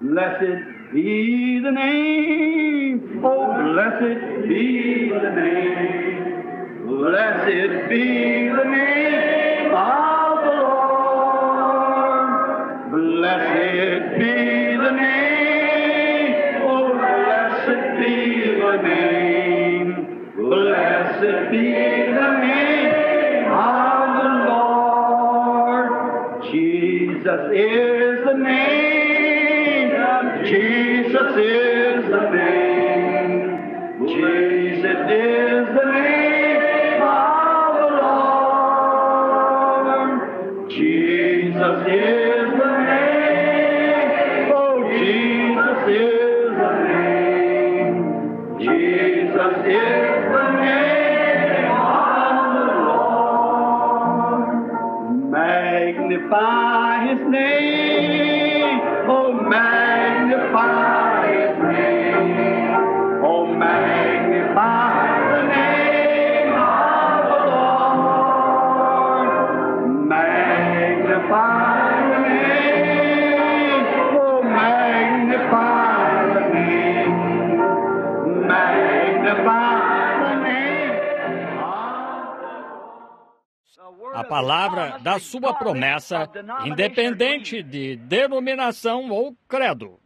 Blessed be the name, oh, blessed be the name, blessed be the name of the Lord. Blessed be the name, oh, blessed be the name, blessed be the name of the Lord. Jesus is the name. Jesus is the name. Jesus is the name of the Lord. Jesus is the name. Oh, Jesus is the name. Jesus is the name of the Lord. Magnify His name. Oh, magnify His name. Oh, magnify the name of the Lord. Magnify the name. Oh, magnify the name. Magnify the name of the Lord. A palavra da sua promessa, independente de denominação ou credo.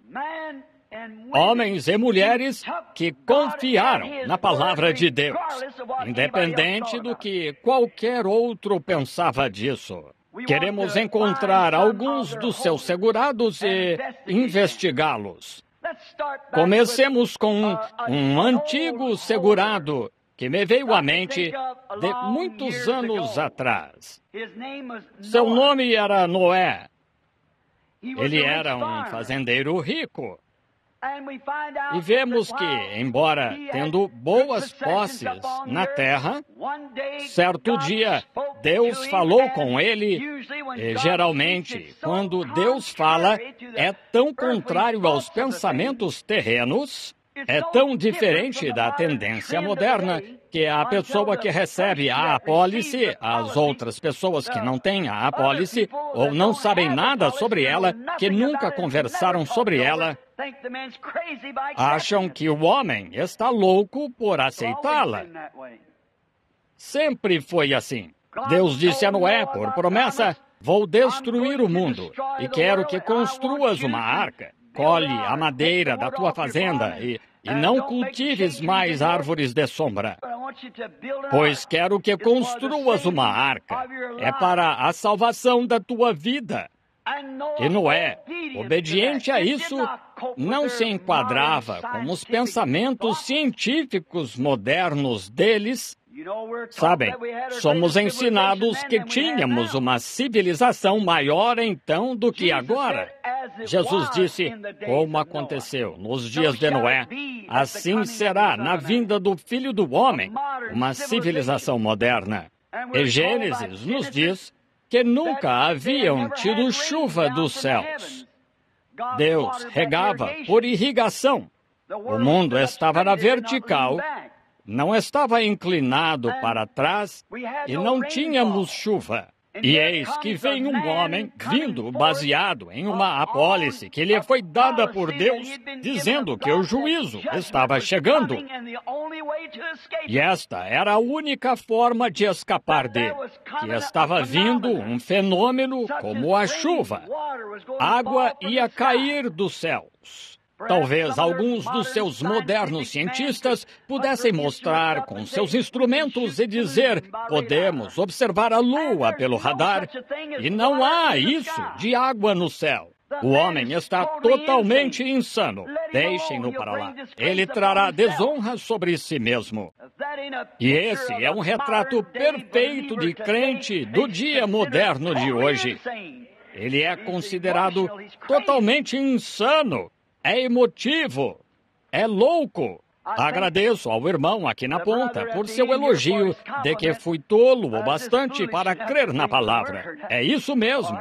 Homens e mulheres que confiaram na palavra de Deus, independente do que qualquer outro pensava disso. Queremos encontrar alguns dos seus segurados e investigá-los. Comecemos com um antigo segurado que me veio à mente de muitos anos atrás. Seu nome era Noé. Ele era um fazendeiro rico. E vemos que, embora tendo boas posses na terra, certo dia Deus falou com ele, e geralmente, quando Deus fala, é tão contrário aos pensamentos terrenos, é tão diferente da tendência moderna, que a pessoa que recebe a apólice, as outras pessoas que não têm a apólice, ou não sabem nada sobre ela, que nunca conversaram sobre ela, acham que o homem está louco por aceitá-la. Sempre foi assim. Deus disse a Noé, por promessa, vou destruir o mundo e quero que construas uma arca. Colhe a madeira da tua fazenda e não cultives mais árvores de sombra, pois quero que construas uma arca. É para a salvação da tua vida. E Noé, obediente a isso, não se enquadrava com os pensamentos científicos modernos deles. Sabem, somos ensinados que tínhamos uma civilização maior então do que agora. Jesus disse, como aconteceu nos dias de Noé, assim será na vinda do Filho do Homem, uma civilização moderna. E Gênesis nos diz que nunca haviam tido chuva dos céus. Deus regava por irrigação. O mundo estava na vertical, não estava inclinado para trás e não tínhamos chuva. E eis que vem um homem vindo baseado em uma apólice que lhe foi dada por Deus, dizendo que o juízo estava chegando. E esta era a única forma de escapar dele, que estava vindo um fenômeno como a chuva. Água ia cair dos céus. Talvez alguns dos seus modernos cientistas pudessem mostrar com seus instrumentos e dizer, podemos observar a Lua pelo radar, e não há isso de água no céu. O homem está totalmente insano. Deixem-no para lá. Ele trará desonra sobre si mesmo. E esse é um retrato perfeito de crente do dia moderno de hoje. Ele é considerado totalmente insano. É emotivo, é louco. Agradeço ao irmão aqui na ponta por seu elogio de que fui tolo o bastante para crer na palavra. É isso mesmo,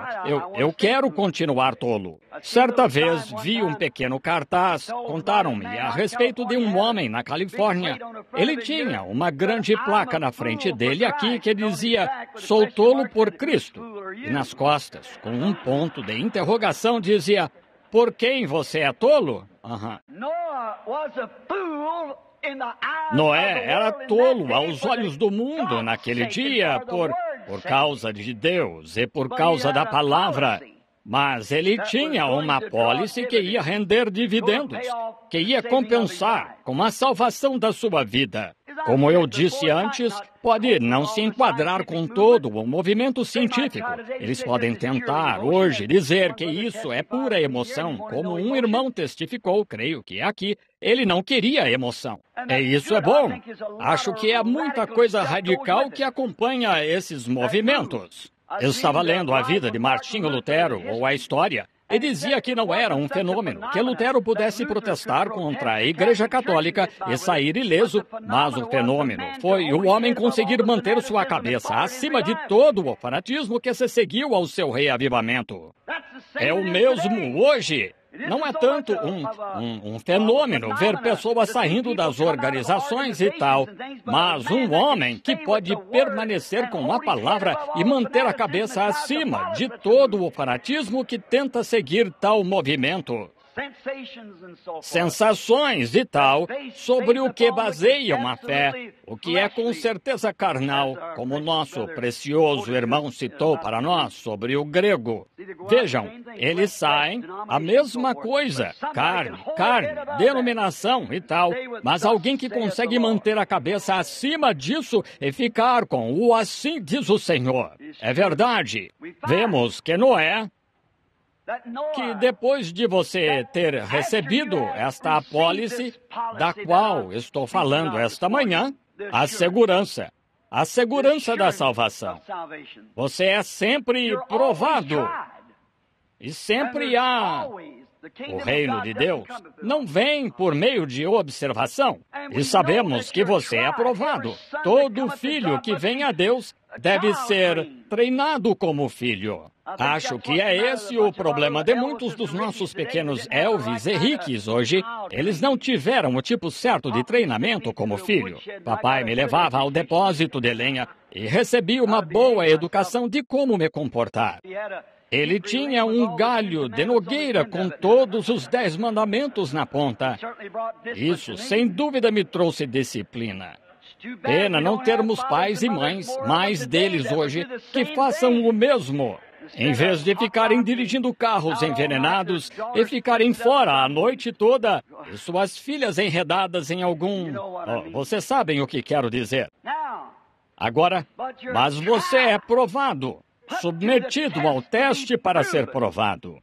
eu quero continuar tolo. Certa vez vi um pequeno cartaz, contaram-me a respeito de um homem na Califórnia. Ele tinha uma grande placa na frente dele aqui que dizia, sou tolo por Cristo. E nas costas, com um ponto de interrogação, dizia, Por quem você é tolo? Aham. Noé era tolo aos olhos do mundo naquele dia por causa de Deus e por causa da palavra. Mas ele tinha uma apólice que ia render dividendos, que ia compensar com a salvação da sua vida. Como eu disse antes, pode não se enquadrar com todo o movimento científico. Eles podem tentar hoje dizer que isso é pura emoção, como um irmão testificou, creio que é aqui. Ele não queria emoção. E isso é bom. Acho que há muita coisa radical que acompanha esses movimentos. Eu estava lendo a vida de Martinho Lutero, ou a história, e dizia que não era um fenômeno, que Lutero pudesse protestar contra a Igreja Católica e sair ileso, mas o fenômeno foi o homem conseguir manter sua cabeça acima de todo o fanatismo que se seguiu ao seu reavivamento. É o mesmo hoje. Não é tanto um fenômeno ver pessoas saindo das organizações e tal, mas um homem que pode permanecer com a palavra e manter a cabeça acima de todo o fanatismo que tenta seguir tal movimento. Sensações e tal, sobre o que baseiam a fé, o que é com certeza carnal, como o nosso precioso irmão citou para nós sobre o grego. Vejam, eles saem a mesma coisa, carne, denominação e tal, mas alguém que consegue manter a cabeça acima disso e ficar com o assim diz o Senhor. É verdade. Vemos que Noé, que depois de você ter recebido esta apólice, da qual estou falando esta manhã, a segurança da salvação. Você é sempre provado. E sempre há. O reino de Deus não vem por meio de observação. E sabemos que você é aprovado. Todo filho que vem a Deus deve ser treinado como filho. Acho que é esse o problema de muitos dos nossos pequenos Elvis e Ricks hoje. Eles não tiveram o tipo certo de treinamento como filho. Papai me levava ao depósito de lenha e recebi uma boa educação de como me comportar. Ele tinha um galho de nogueira com todos os 10 mandamentos na ponta. Isso, sem dúvida, me trouxe disciplina. Pena não termos pais e mães, mais deles hoje, que façam o mesmo. Em vez de ficarem dirigindo carros envenenados e ficarem fora a noite toda, e suas filhas enredadas em algum... vocês sabem o que quero dizer. Agora, mas você é provado, submetido ao teste para ser provado.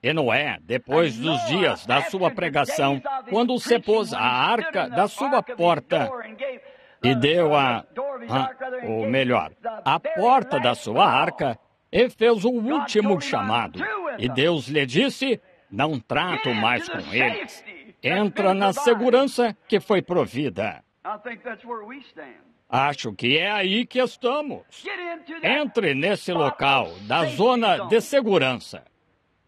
E Noé, depois dos dias da sua pregação, quando se pôs a arca da sua porta e deu a porta da sua arca, e fez o último chamado. E Deus lhe disse, não trato mais com eles. Entra na segurança que foi provida. Acho que é aí que estamos. Entre nesse local da zona de segurança.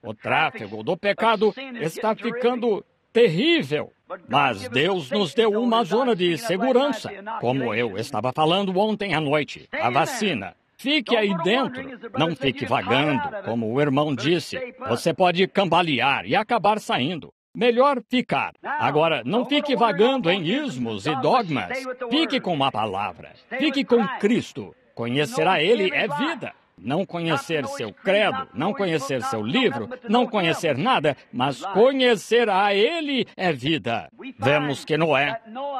O tráfego do pecado está ficando terrível. Mas Deus nos deu uma zona de segurança, como eu estava falando ontem à noite, a vacina. Fique aí dentro, não fique vagando, como o irmão disse. Você pode cambalear e acabar saindo. Melhor ficar. Agora, não fique vagando em ismos e dogmas. Fique com a palavra. Fique com Cristo. Conhecer a Ele é vida. Não conhecer seu credo, não conhecer seu livro, não conhecer nada, mas conhecer a Ele é vida. Vemos que Noé...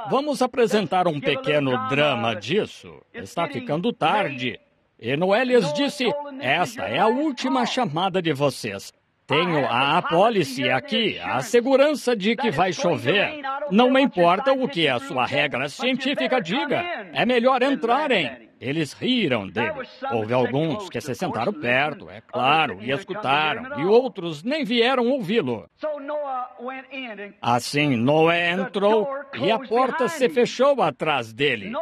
Vamos apresentar um pequeno drama disso. Está ficando tarde. E Noé lhes disse, esta é a última chamada de vocês. Tenho a apólice aqui, a segurança de que vai chover. Não me importa o que a sua regra científica diga. É melhor entrarem. Eles riram dele. Houve alguns que se sentaram perto, é claro, e escutaram, e outros nem vieram ouvi-lo. Assim, Noé entrou e a porta se fechou atrás dele.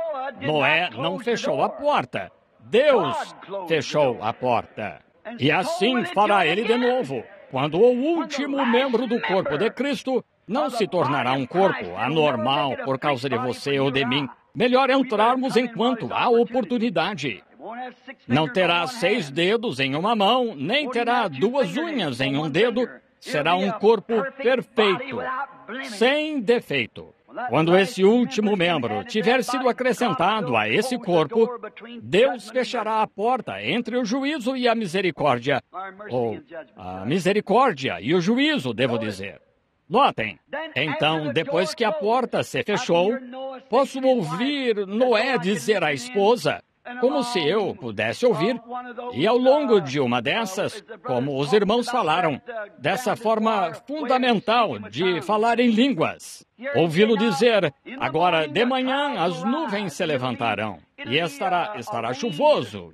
Noé não fechou a porta. Deus fechou a porta. E assim fará ele de novo. Quando o último membro do corpo de Cristo não se tornará um corpo anormal por causa de você ou de mim. Melhor entrarmos enquanto há oportunidade. Não terá 6 dedos em uma mão, nem terá 2 unhas em um dedo. será um corpo perfeito, sem defeito. Quando esse último membro tiver sido acrescentado a esse corpo, Deus fechará a porta entre o juízo e a misericórdia. Ou a misericórdia e o juízo, devo dizer. Notem, então, depois que a porta se fechou, posso ouvir Noé dizer à esposa, como se eu pudesse ouvir, e ao longo de uma dessas, como os irmãos falaram, dessa forma fundamental de falar em línguas, ouvi-lo dizer, agora de manhã as nuvens se levantarão, e estará chuvoso,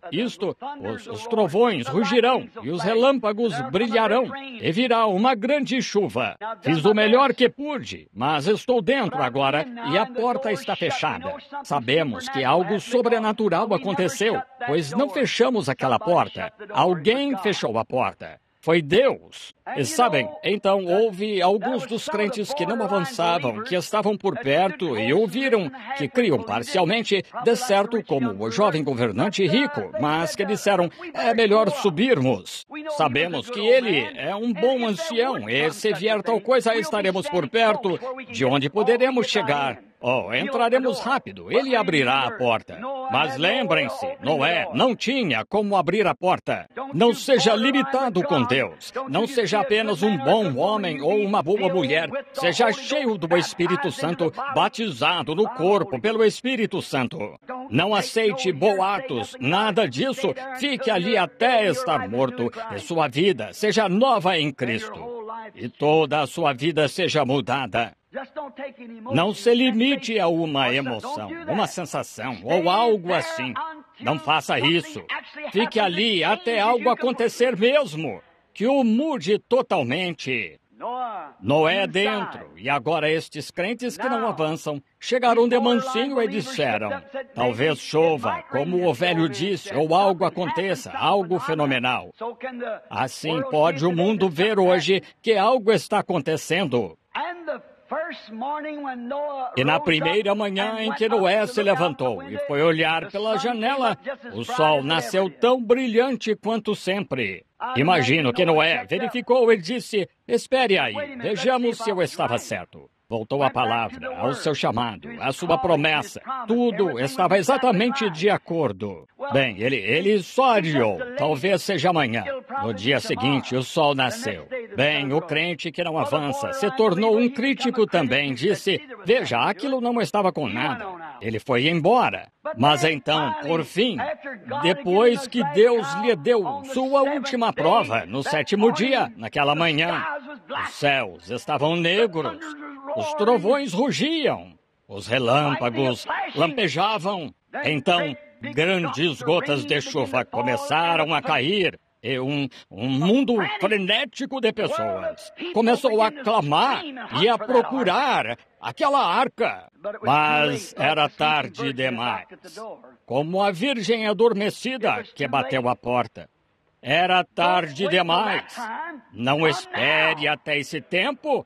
os trovões rugirão, e os relâmpagos brilharão, e virá uma grande chuva. Fiz o melhor que pude, mas estou dentro agora, e a porta está fechada. Sabemos que algo sobrenatural aconteceu, pois não fechamos aquela porta. Alguém fechou a porta. Foi Deus. E sabem, então houve alguns dos crentes que não avançavam, que estavam por perto e ouviram, que criam parcialmente, de certo como o jovem governante rico, mas que disseram, é melhor subirmos. Sabemos que ele é um bom ancião e se vier tal coisa estaremos por perto, de onde poderemos chegar. Oh, entraremos rápido, ele abrirá a porta. Mas lembrem-se, Noé não tinha como abrir a porta. Não seja limitado com Deus. Não seja apenas um bom homem ou uma boa mulher. Seja cheio do Espírito Santo, batizado no corpo pelo Espírito Santo. Não aceite boatos, nada disso. Fique ali até estar morto e sua vida seja nova em Cristo. E toda a sua vida seja mudada. Não se limite a uma emoção, uma sensação ou algo assim. Não faça isso. Fique ali até algo acontecer mesmo, que o mude totalmente. Noé dentro, e agora estes crentes que não avançam chegaram de mansinho e disseram, talvez chova, como o velho disse, ou algo aconteça, algo fenomenal. Assim pode o mundo ver hoje que algo está acontecendo. E na primeira manhã em que Noé se levantou e foi olhar pela janela, o sol nasceu tão brilhante quanto sempre. Imagino que Noé verificou e disse, espere aí, vejamos se eu estava certo. Voltou a palavra, ao seu chamado, à sua promessa. Tudo estava exatamente de acordo. Bem, ele só adiou. Talvez seja amanhã. No dia seguinte, o sol nasceu. Bem, o crente que não avança se tornou um crítico também. Disse, veja, aquilo não estava com nada. Ele foi embora. Mas então, por fim, depois que Deus lhe deu sua última prova, no 7º dia, naquela manhã, os céus estavam negros. Os trovões rugiam, os relâmpagos lampejavam. Então, grandes gotas de chuva começaram a cair e um mundo frenético de pessoas começou a clamar e a procurar aquela arca. Mas era tarde demais, como a virgem adormecida que bateu a porta. Era tarde demais. Não espere até esse tempo.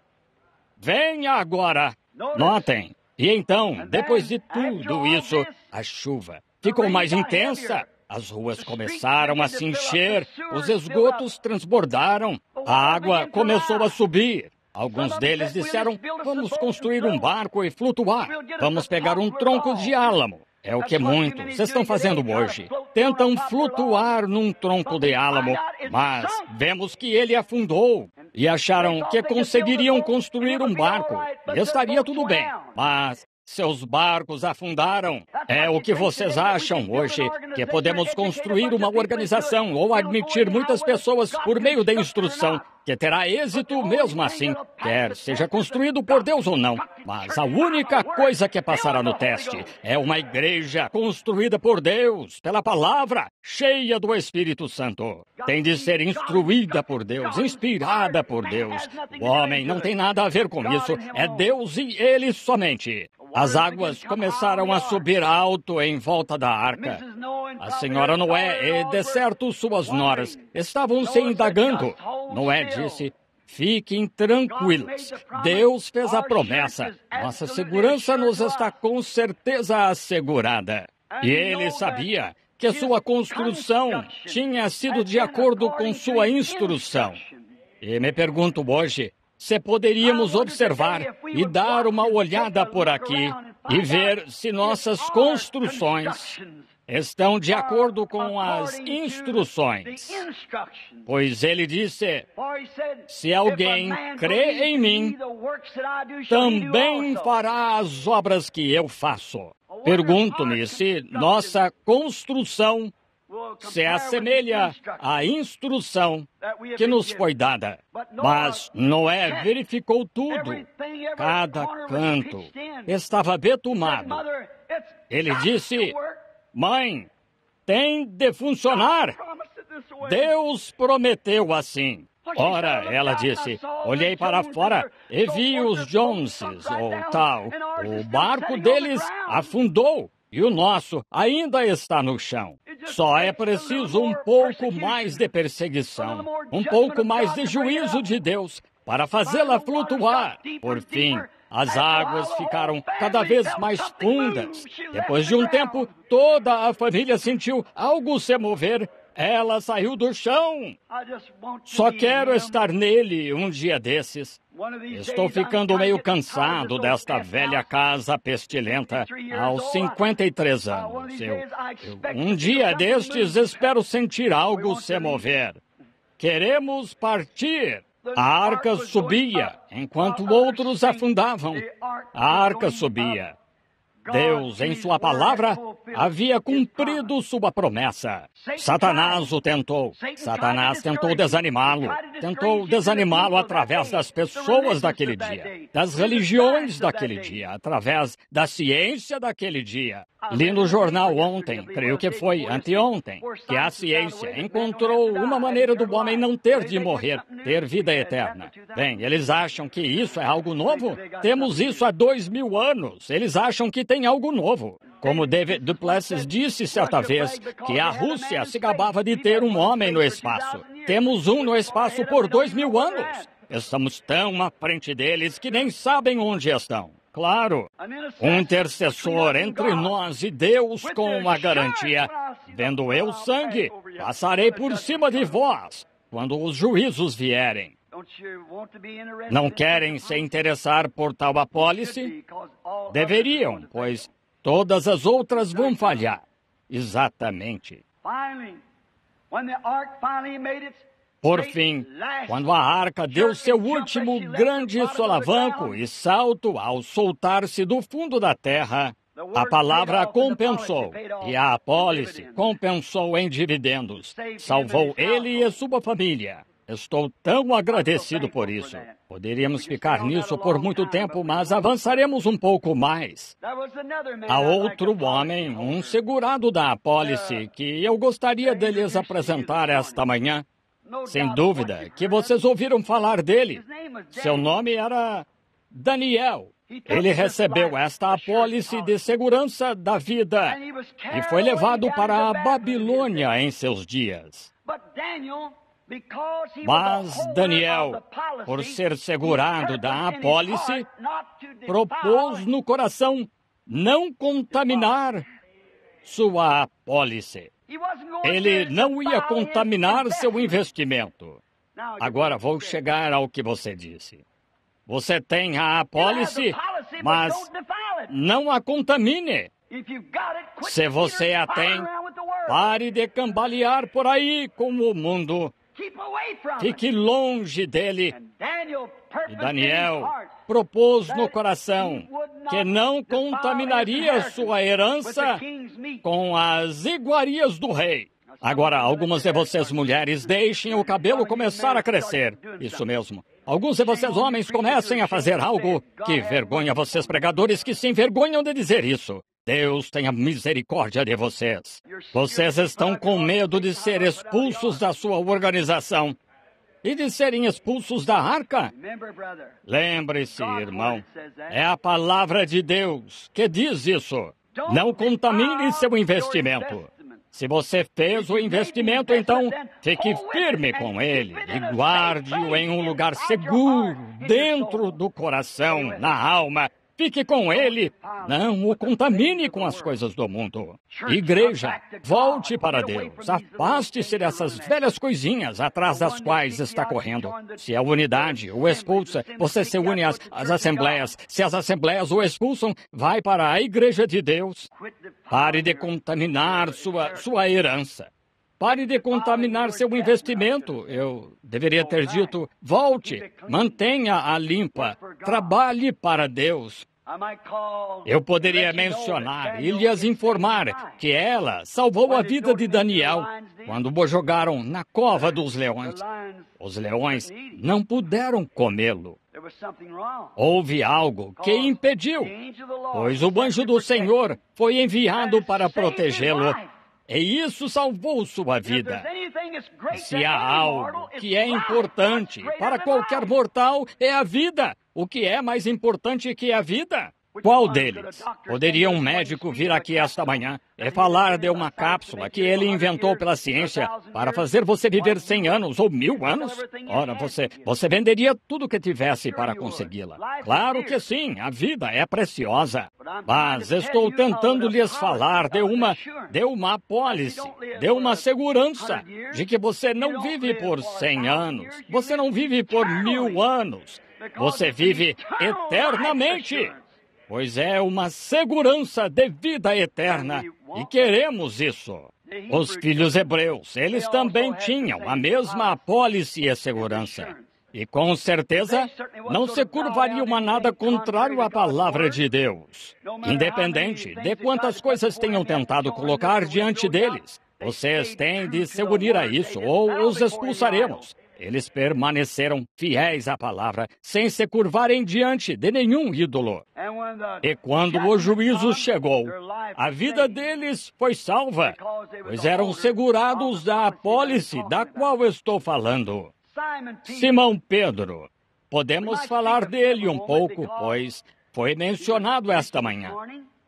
Venha agora! Notem, e então, depois de tudo isso, a chuva ficou mais intensa. As ruas começaram a se encher, os esgotos transbordaram, a água começou a subir. Alguns deles disseram, vamos construir um barco e flutuar. Vamos pegar um tronco de álamo. É o que muitos estão fazendo hoje. Tentam flutuar num tronco de álamo, mas vemos que ele afundou. E acharam que conseguiriam construir um barco. E estaria tudo bem. Mas seus barcos afundaram. É o que vocês acham hoje, que podemos construir uma organização ou admitir muitas pessoas por meio da instrução, que terá êxito mesmo assim, quer seja construído por Deus ou não. Mas a única coisa que passará no teste é uma igreja construída por Deus, pela palavra, cheia do Espírito Santo. Tem de ser instruída por Deus, inspirada por Deus. O homem não tem nada a ver com isso, é Deus e Ele somente. As águas começaram a subir alto em volta da arca. A senhora Noé e, de certo, suas noras estavam se indagando. Noé disse, fiquem tranquilos. Deus fez a promessa. Nossa segurança nos está com certeza assegurada. E ele sabia que sua construção tinha sido de acordo com sua instrução. E me pergunto hoje se poderíamos observar e dar uma olhada por aqui e ver se nossas construções estão de acordo com as instruções. Pois ele disse, se alguém crê em mim, também fará as obras que eu faço. Pergunto-me se nossa construção se assemelha à instrução que nos foi dada. Mas Noé verificou tudo. Cada canto estava betumado. Ele disse, mãe, tem de funcionar. Deus prometeu assim. Ora, ela disse, olhei para fora e vi os Joneses, ou tal. O barco deles afundou e o nosso ainda está no chão. Só é preciso um pouco mais de perseguição, um pouco mais de juízo de Deus para fazê-la flutuar. Por fim, as águas ficaram cada vez mais fundas. Depois de um tempo, toda a família sentiu algo se mover. Ela saiu do chão. Só quero estar nele um dia desses. Estou ficando meio cansado desta velha casa pestilenta aos 53 anos. Um dia destes espero sentir algo se mover. Queremos partir. A arca subia, enquanto outros afundavam. A arca subia. Deus, em sua palavra, havia cumprido sua promessa. Satanás o tentou. Satanás tentou desanimá-lo. Tentou desanimá-lo através das pessoas daquele dia, das religiões daquele dia, através da ciência daquele dia. Li no jornal ontem, creio que foi anteontem, que a ciência encontrou uma maneira do homem não ter de morrer, ter vida eterna. Bem, eles acham que isso é algo novo? Temos isso há 2000 anos. Eles acham que tem algo novo. Como David Duplessis disse certa vez, que a Rússia se gabava de ter um homem no espaço. Temos um no espaço por 2000 anos. Estamos tão à frente deles que nem sabem onde estão. Claro, um intercessor entre nós e Deus com uma garantia. Vendo eu sangue, passarei por cima de vós quando os juízos vierem. Não querem se interessar por tal apólice? Deveriam, pois todas as outras vão falhar. Exatamente. Por fim, quando a arca deu seu último grande solavanco e salto ao soltar-se do fundo da terra, a palavra compensou, e a apólice compensou em dividendos. Salvou ele e sua família. Estou tão agradecido por isso. Poderíamos ficar nisso por muito tempo, mas avançaremos um pouco mais. Há outro homem, um segurado da apólice, que eu gostaria de lhes apresentar esta manhã. Sem dúvida que vocês ouviram falar dele. Seu nome era Daniel. Ele recebeu esta apólice de segurança da vida e foi levado para a Babilônia em seus dias. Mas Daniel, por ser segurado da apólice, propôs no coração não contaminar sua apólice. Ele não ia contaminar seu investimento. Agora vou chegar ao que você disse. Você tem a apólice, mas não a contamine. Se você a tem, pare de cambalear por aí com o mundo. Fique longe dele. E Daniel propôs no coração que não contaminaria sua herança com as iguarias do rei. Agora, algumas de vocês mulheres deixem o cabelo começar a crescer. Isso mesmo. Alguns de vocês homens comecem a fazer algo. Que vergonha vocês pregadores que se envergonham de dizer isso. Deus tenha misericórdia de vocês. Vocês estão com medo de ser expulsos da sua organização e de serem expulsos da arca? Lembre-se, irmão, é a palavra de Deus que diz isso. Não contamine seu investimento. Se você fez o investimento, então fique firme com ele e guarde-o em um lugar seguro, dentro do coração, na alma, Fique com ele. Não o contamine com as coisas do mundo. Igreja, volte para Deus. Afaste-se dessas velhas coisinhas atrás das quais está correndo. Se a unidade o expulsa, você se une às assembleias. Se as assembleias o expulsam, vai para a igreja de Deus. Pare de contaminar sua herança. Pare de contaminar seu investimento. Eu deveria ter dito, volte, mantenha-a limpa, trabalhe para Deus. Eu poderia mencionar e lhes informar que ela salvou a vida de Daniel quando o jogaram na cova dos leões. Os leões não puderam comê-lo. Houve algo que impediu, pois o anjo do Senhor foi enviado para protegê-lo. E isso salvou sua vida. Se há algo que é importante para qualquer mortal, é a vida. O que é mais importante que a vida? Qual deles? Poderia um médico vir aqui esta manhã e falar de uma cápsula que ele inventou pela ciência para fazer você viver 100 anos ou 1000 anos? Ora, você venderia tudo que tivesse para consegui-la. Claro que sim, a vida é preciosa. Mas estou tentando lhes falar de uma apólice, de uma segurança, de que você não vive por 100 anos, você não vive por 1000 anos, você vive eternamente. Pois é uma segurança de vida eterna, e queremos isso. Os filhos hebreus, eles também tinham a mesma apólice e segurança. E com certeza não se curvariam a nada contrário à palavra de Deus. Independente de quantas coisas tenham tentado colocar diante deles, vocês têm de se unir a isso ou os expulsaremos. Eles permaneceram fiéis à palavra, sem se curvarem diante de nenhum ídolo. E quando o juízo chegou, a vida deles foi salva, pois eram segurados da apólice da qual estou falando. Simão Pedro, podemos falar dele um pouco, pois foi mencionado esta manhã.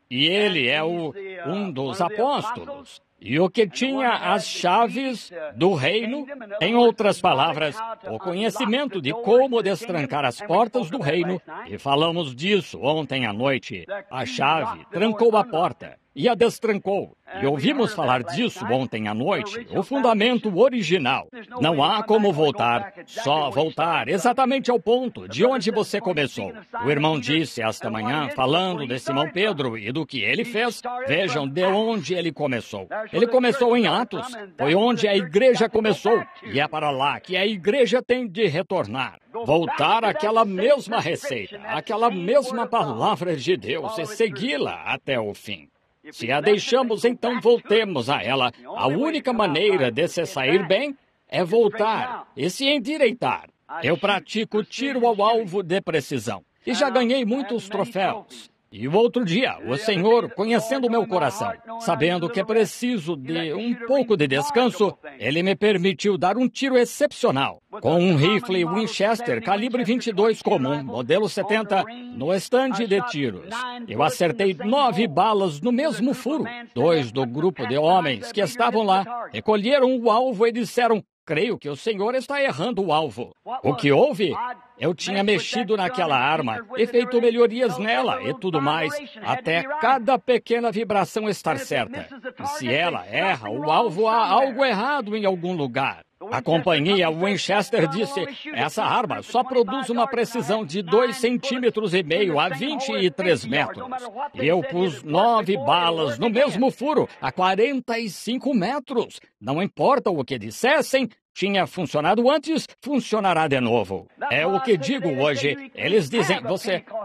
E ele é um dos apóstolos. E o que tinha as chaves do reino, em outras palavras, o conhecimento de como destrancar as portas do reino, e falamos disso ontem à noite. A chave trancou a porta e a destrancou. E ouvimos falar disso ontem à noite, o fundamento original. Não há como voltar, só voltar exatamente ao ponto de onde você começou. O irmão disse esta manhã, falando de Simão Pedro e do que ele fez, vejam de onde ele começou. Ele começou em Atos, foi onde a igreja começou, e é para lá que a igreja tem de retornar. Voltar àquela mesma receita, àquela mesma palavra de Deus e segui-la até o fim. Se a deixamos, então voltemos a ela. A única maneira de se sair bem é voltar e se endireitar. Eu pratico tiro ao alvo de precisão e já ganhei muitos troféus. E o outro dia, o Senhor, conhecendo o meu coração, sabendo que preciso de um pouco de descanso, Ele me permitiu dar um tiro excepcional, com um rifle Winchester calibre 22 comum, modelo 70, no estande de tiros. Eu acertei 9 balas no mesmo furo. 2 do grupo de homens que estavam lá recolheram o alvo e disseram: creio que o Senhor está errando o alvo. O que houve? Eu tinha mexido naquela arma e feito melhorias nela e tudo mais, até cada pequena vibração estar certa. E se ela erra o alvo, há algo errado em algum lugar. A companhia Winchester disse: essa arma só produz uma precisão de 2,5 centímetros a 23 metros. E eu pus 9 balas no mesmo furo, a 45 metros. Não importa o que dissessem, tinha funcionado antes, funcionará de novo. É o que digo hoje. Eles dizem: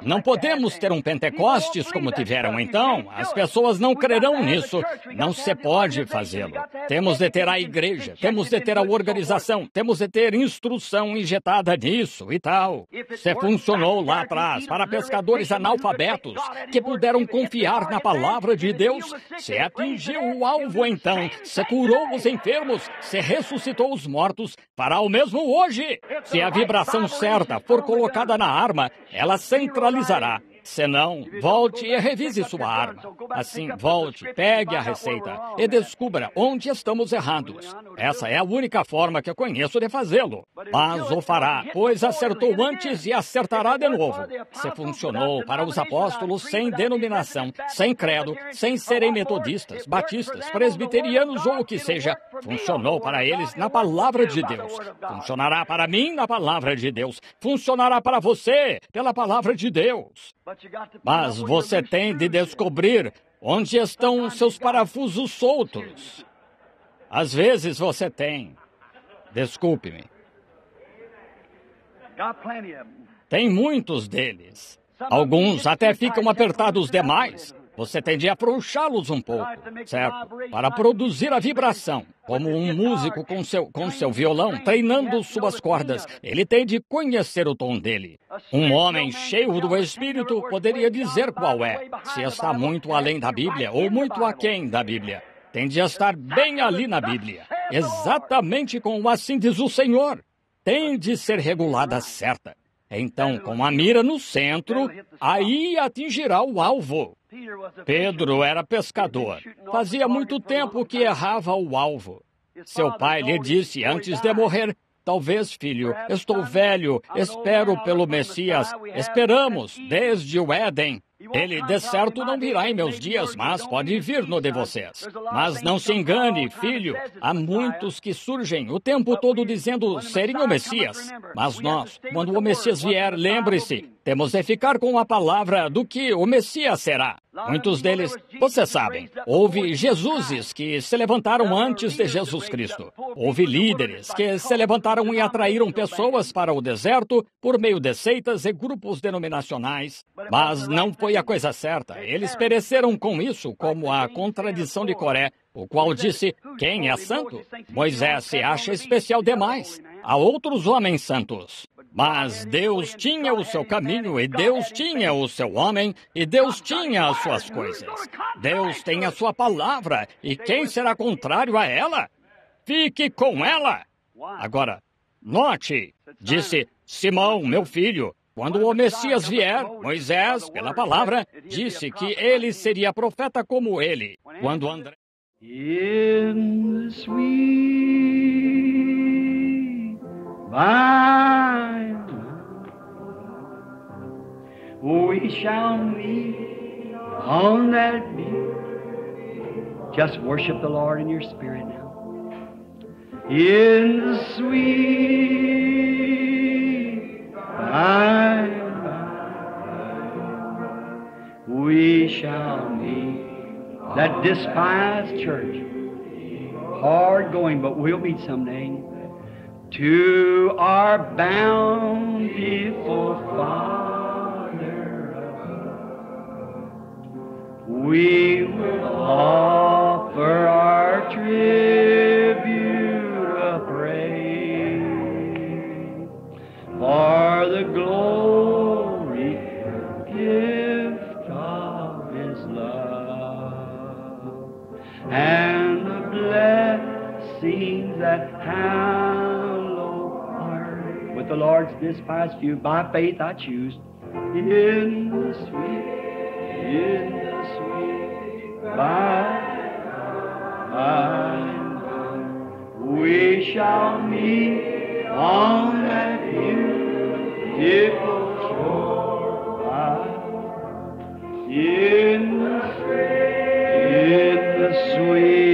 não podemos ter um Pentecostes como tiveram então. As pessoas não crerão nisso. Não se pode fazê-lo. Temos de ter a igreja, temos de ter a organização, temos de ter instrução injetada nisso e tal. Se funcionou lá atrás para pescadores analfabetos que puderam confiar na palavra de Deus, se atingiu o alvo então, se curou os enfermos, se ressuscitou os mortos, fará o mesmo hoje. Se a vibração certa for colocada na arma, ela centralizará. Se não, volte e revise sua arma. Assim, volte, pegue a receita e descubra onde estamos errados. Essa é a única forma que eu conheço de fazê-lo. Mas o fará, pois acertou antes e acertará de novo. Se funcionou para os apóstolos sem denominação, sem credo, sem serem metodistas, batistas, presbiterianos ou o que seja, funcionou para eles na palavra de Deus. Funcionará para mim na palavra de Deus. Funcionará para você pela palavra de Deus. Mas você tem de descobrir onde estão seus parafusos soltos. Às vezes você tem. Desculpe-me. Tem muitos deles. Alguns até ficam apertados demais. Você tem de afrouxá-los um pouco, certo? Para produzir a vibração. Como um músico com seu violão, treinando suas cordas, ele tem de conhecer o tom dele. Um homem cheio do Espírito poderia dizer qual é, se está muito além da Bíblia ou muito aquém da Bíblia. Tem de estar bem ali na Bíblia. Exatamente como assim diz o Senhor. Tem de ser regulada certa. Então, com a mira no centro, aí atingirá o alvo. Pedro era pescador. Fazia muito tempo que errava o alvo. Seu pai lhe disse antes de morrer: talvez, filho, estou velho, espero pelo Messias. Esperamos desde o Éden. Ele, de certo, não virá em meus dias, mas pode vir no de vocês. Mas não se engane, filho, há muitos que surgem o tempo todo dizendo serem o Messias. Mas nós, quando o Messias vier, lembre-se, temos de ficar com a palavra do que o Messias será. Muitos deles, vocês sabem, houve Jesuses que se levantaram antes de Jesus Cristo. Houve líderes que se levantaram e atraíram pessoas para o deserto por meio de seitas e grupos denominacionais. Mas não foi a coisa certa. Eles pereceram com isso, como a contradição de Coré, o qual disse: quem é santo? Moisés se acha especial demais. Há outros homens santos. Mas Deus tinha o seu caminho, e Deus tinha o seu homem, e Deus tinha as suas coisas. Deus tem a sua palavra, e quem será contrário a ela? Fique com ela! Agora, note, disse Simão, meu filho, quando o Messias vier, Moisés, pela palavra, disse que ele seria profeta como ele. Quando André... In the sweet by we shall meet on that beach. Just worship the Lord in your spirit now. In the sweet by we shall meet. That despised church, hard going, but we'll meet someday. To our bountiful Father, we will offer our tribute of praise for the glory gift of His love and the blessings that hallow heart. With the Lord's despised few, by faith I choose. In the sweet by we shall meet on that beautiful shore. In the sweet